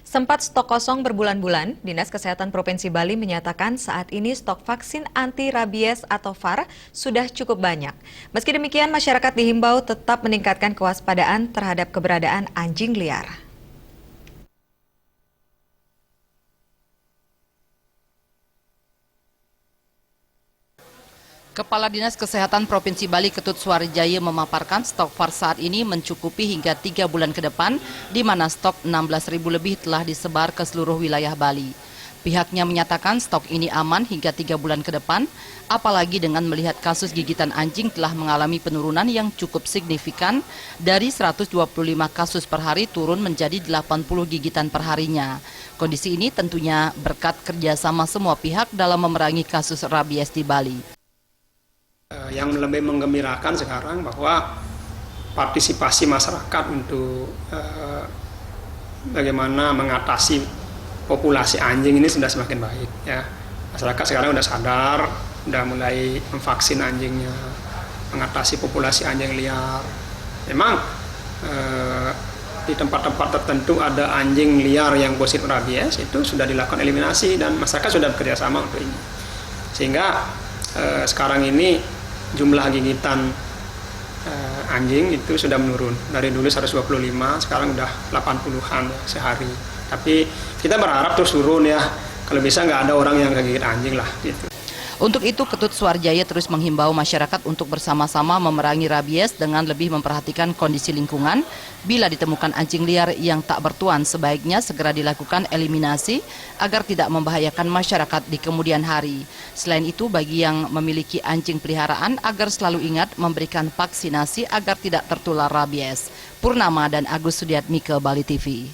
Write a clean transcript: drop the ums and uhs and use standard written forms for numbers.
Sempat stok kosong berbulan-bulan, Dinas Kesehatan Provinsi Bali menyatakan saat ini stok vaksin anti rabies atau VAR sudah cukup banyak. Meski demikian, masyarakat dihimbau tetap meningkatkan kewaspadaan terhadap keberadaan anjing liar. Kepala Dinas Kesehatan Provinsi Bali Ketut Suarjaya memaparkan stok VAR saat ini mencukupi hingga 3 bulan ke depan, di mana stok 16.000 lebih telah disebar ke seluruh wilayah Bali. Pihaknya menyatakan stok ini aman hingga 3 bulan ke depan, apalagi dengan melihat kasus gigitan anjing telah mengalami penurunan yang cukup signifikan dari 125 kasus per hari turun menjadi 80 gigitan per harinya. Kondisi ini tentunya berkat kerjasama semua pihak dalam memerangi kasus rabies di Bali. Yang lebih menggembirakan sekarang bahwa partisipasi masyarakat untuk bagaimana mengatasi populasi anjing ini sudah semakin baik ya. Masyarakat sekarang sudah sadar, sudah mulai memvaksin anjingnya, mengatasi populasi anjing liar. Memang di tempat-tempat tertentu ada anjing liar yang positif rabies, itu sudah dilakukan eliminasi dan masyarakat sudah bekerja sama untuk ini. Sehingga sekarang ini jumlah gigitan anjing itu sudah menurun. Dari dulu 125, sekarang udah 80-an ya, sehari. Tapi kita berharap terus turun ya. Kalau bisa nggak ada orang yang kegigit anjing lah gitu. Untuk itu, Ketut Suarjaya terus menghimbau masyarakat untuk bersama-sama memerangi rabies dengan lebih memperhatikan kondisi lingkungan. Bila ditemukan anjing liar yang tak bertuan, sebaiknya segera dilakukan eliminasi agar tidak membahayakan masyarakat di kemudian hari. Selain itu, bagi yang memiliki anjing peliharaan agar selalu ingat memberikan vaksinasi agar tidak tertular rabies. Purnama dan Agus Sudiatmike, Bali TV.